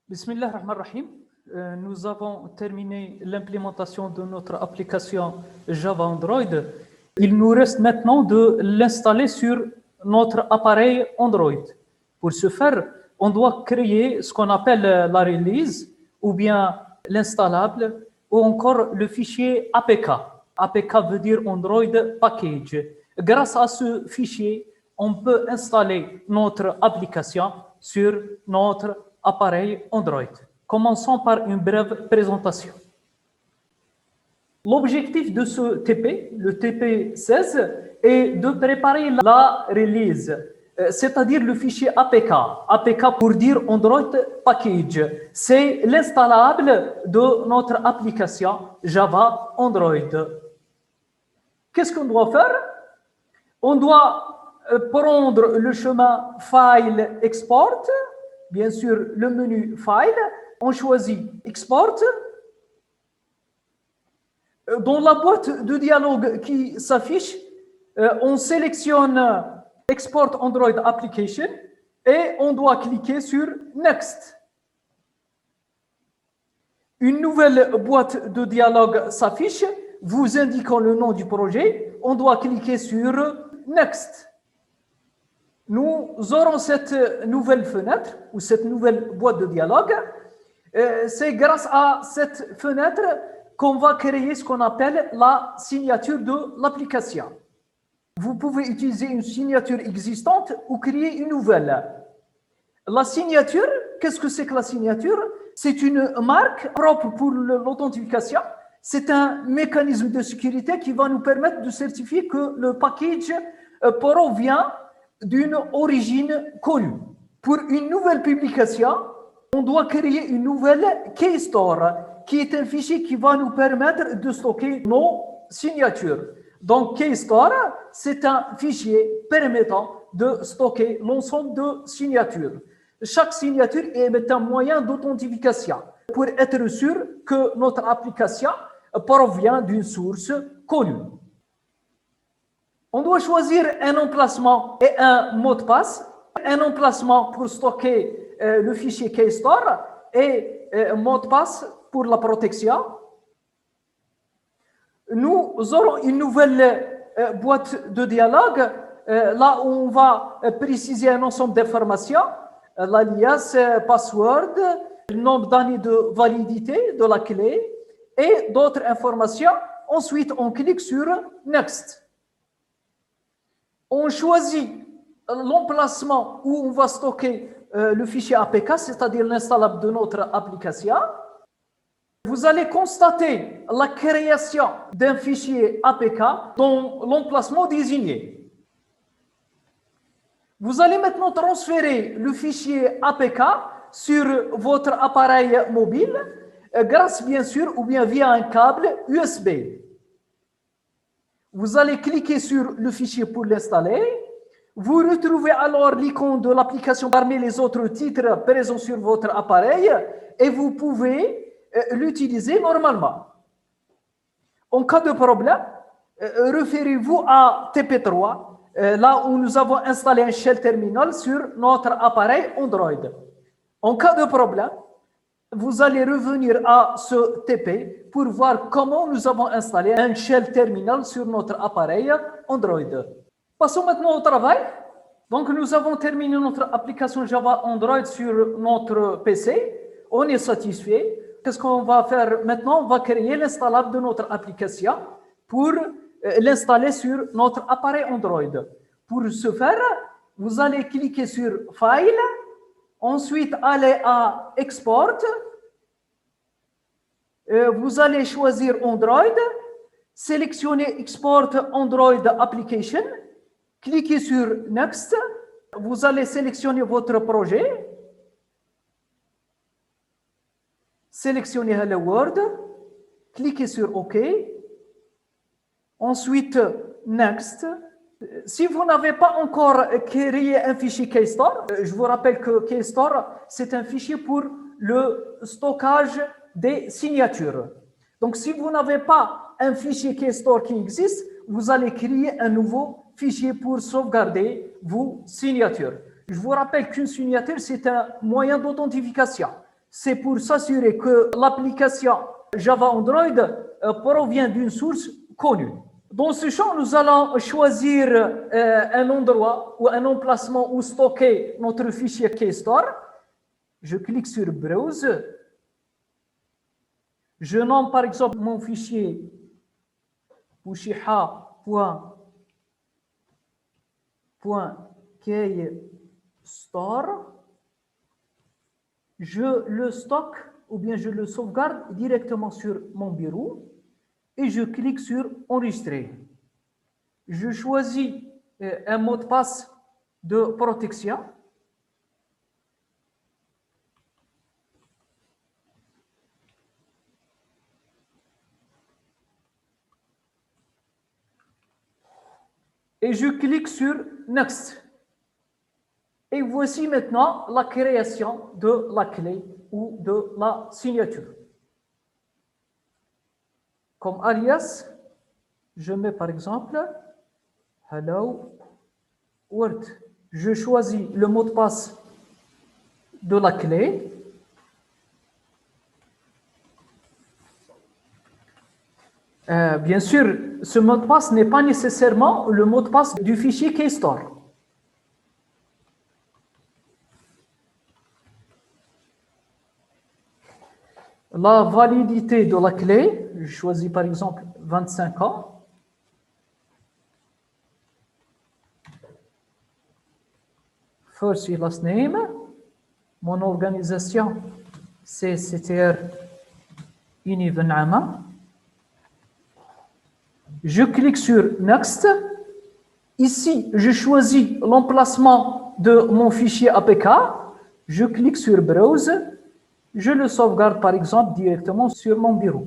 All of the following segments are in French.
Bismillah ar-Rahman ar-Rahim. Nous avons terminé l'implémentation de notre application Java Android. Il nous reste maintenant de l'installer sur notre appareil Android. Pour ce faire, on doit créer ce qu'on appelle la release ou bien l'installable ou encore le fichier APK. APK veut dire Android Package. Grâce à ce fichier, on peut installer notre application sur notre appareil Android. Commençons par une brève présentation. L'objectif de ce TP, le TP16, est de préparer la release, c'est-à-dire le fichier APK. APK pour dire Android Package. C'est l'installable de notre application Java Android. Qu'est-ce qu'on doit faire? On doit prendre le chemin File Export. Bien sûr, le menu File, on choisit Export. Dans la boîte de dialogue qui s'affiche, on sélectionne Export Android Application et on doit cliquer sur Next. Une nouvelle boîte de dialogue s'affiche, vous indiquant le nom du projet. On doit cliquer sur Next. Nous aurons cette nouvelle fenêtre ou cette nouvelle boîte de dialogue. C'est grâce à cette fenêtre qu'on va créer ce qu'on appelle la signature de l'application. Vous pouvez utiliser une signature existante ou créer une nouvelle. La signature, qu'est-ce que c'est que la signature? C'est une marque propre pour l'authentification. C'est un mécanisme de sécurité qui va nous permettre de certifier que le package provient d'une origine connue. Pour une nouvelle publication, on doit créer une nouvelle keystore, qui est un fichier qui va nous permettre de stocker nos signatures. Donc, keystore, c'est un fichier permettant de stocker l'ensemble de signatures. Chaque signature est un moyen d'authentification pour être sûr que notre application provient d'une source connue. On doit choisir un emplacement et un mot de passe. Un emplacement pour stocker le fichier keystore et un mot de passe pour la protection. Nous aurons une nouvelle boîte de dialogue là où on va préciser un ensemble d'informations, l'alias, password, le nombre d'années de validité de la clé et d'autres informations. Ensuite, on clique sur Next. On choisit l'emplacement où on va stocker le fichier APK, c'est-à-dire l'installable de notre application. Vous allez constater la création d'un fichier APK dans l'emplacement désigné. Vous allez maintenant transférer le fichier APK sur votre appareil mobile grâce, bien sûr, ou bien via un câble USB. Vous allez cliquer sur le fichier pour l'installer. Vous retrouvez alors l'icône de l'application parmi les autres titres présents sur votre appareil et vous pouvez l'utiliser normalement. En cas de problème, référez-vous à TP3, là où nous avons installé un shell terminal sur notre appareil Android. En cas de problème, vous allez revenir à ce TP pour voir comment nous avons installé un shell terminal sur notre appareil Android. Passons maintenant au travail. Donc, nous avons terminé notre application Java Android sur notre PC. On est satisfait. Qu'est-ce qu'on va faire maintenant? On va créer l'installable de notre application pour l'installer sur notre appareil Android. Pour ce faire, vous allez cliquer sur File. Ensuite, allez à Export. Vous allez choisir Android. Sélectionnez Export Android Application. Cliquez sur Next. Vous allez sélectionner votre projet. Sélectionnez Hello World. Cliquez sur OK. Ensuite, Next. Si vous n'avez pas encore créé un fichier Keystore, je vous rappelle que Keystore, c'est un fichier pour le stockage des signatures. Donc, si vous n'avez pas un fichier Keystore qui existe, vous allez créer un nouveau fichier pour sauvegarder vos signatures. Je vous rappelle qu'une signature, c'est un moyen d'authentification. c'est pour s'assurer que l'application Java Android provient d'une source connue. Dans ce champ, nous allons choisir un endroit ou un emplacement où stocker notre fichier KStore. Je clique sur Browse. Je nomme par exemple mon fichier bushiha.kstore. Je le stocke ou bien je le sauvegarde directement sur mon bureau et je clique sur Enregistrer. Je choisis un mot de passe de protection. Et je clique sur Next. Et voici maintenant la création de la clé ou de la signature. Comme alias, je mets par exemple Hello World. Je choisis le mot de passe de la clé. Bien sûr, ce mot de passe n'est pas nécessairement le mot de passe du fichier KStore. La validité de la clé, je choisis par exemple 25 ans. First et last name. Mon organisation, c'est CTR Univenama. Je clique sur Next. Ici, je choisis l'emplacement de mon fichier APK. Je clique sur Browse. Je le sauvegarde par exemple directement sur mon bureau.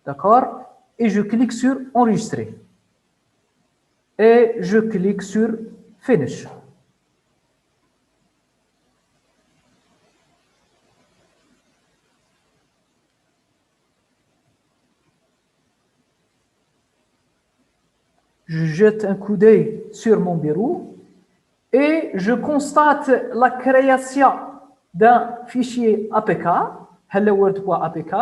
D'accord? Et je clique sur Enregistrer. Et je clique sur Finish. Je jette un coup d'œil sur mon bureau et je constate la création d'un fichier APK, helloworld.apk,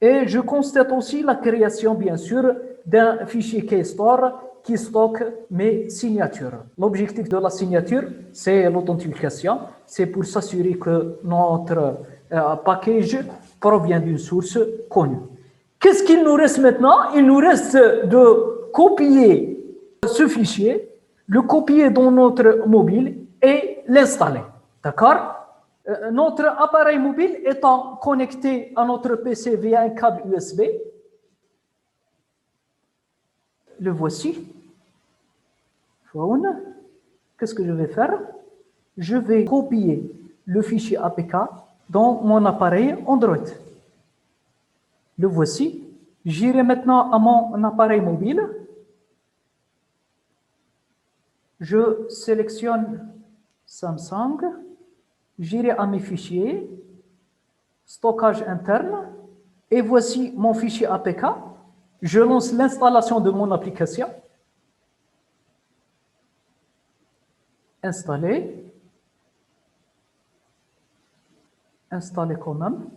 et je constate aussi la création, bien sûr, d'un fichier KStore qui stocke mes signatures. L'objectif de la signature, c'est l'authentification, c'est pour s'assurer que notre package provient d'une source connue. Qu'est-ce qu'il nous reste maintenant? Il nous reste de copier ce fichier, le copier dans notre mobile et l'installer. D'accord? Notre appareil mobile étant connecté à notre PC via un câble USB, le voici. Phone. Qu'est-ce que je vais faire? Je vais copier le fichier APK dans mon appareil Android. Le voici. J'irai maintenant à mon appareil mobile. Je sélectionne Samsung. J'irai à mes fichiers, stockage interne, et voici mon fichier APK. Je lance l'installation de mon application. Installer. Installer quand même.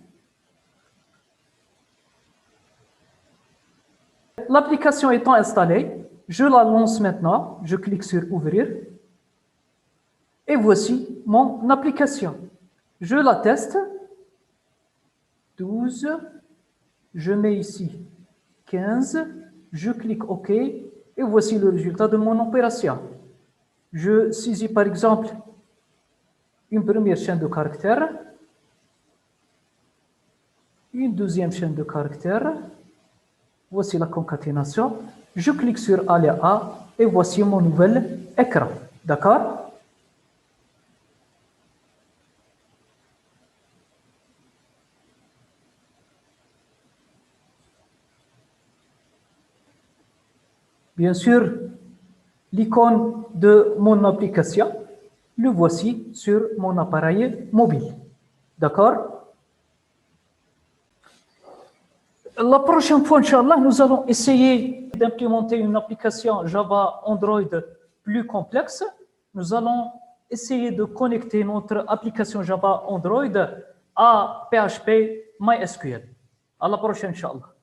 L'application étant installée, je la lance maintenant. Je clique sur Ouvrir. Et voici mon application. Je la teste. 12. Je mets ici 15. Je clique OK. Et voici le résultat de mon opération. Je saisis par exemple une première chaîne de caractères. Une deuxième chaîne de caractères. Voici la concaténation. Je clique sur Alia A et voici mon nouvel écran. D'accord? Bien sûr, l'icône de mon application, le voici sur mon appareil mobile. D'accord? La prochaine fois, Inch'Allah, nous allons essayer d'implémenter une application Java Android plus complexe. Nous allons essayer de connecter notre application Java Android à PHP MySQL. À la prochaine, Inch'Allah.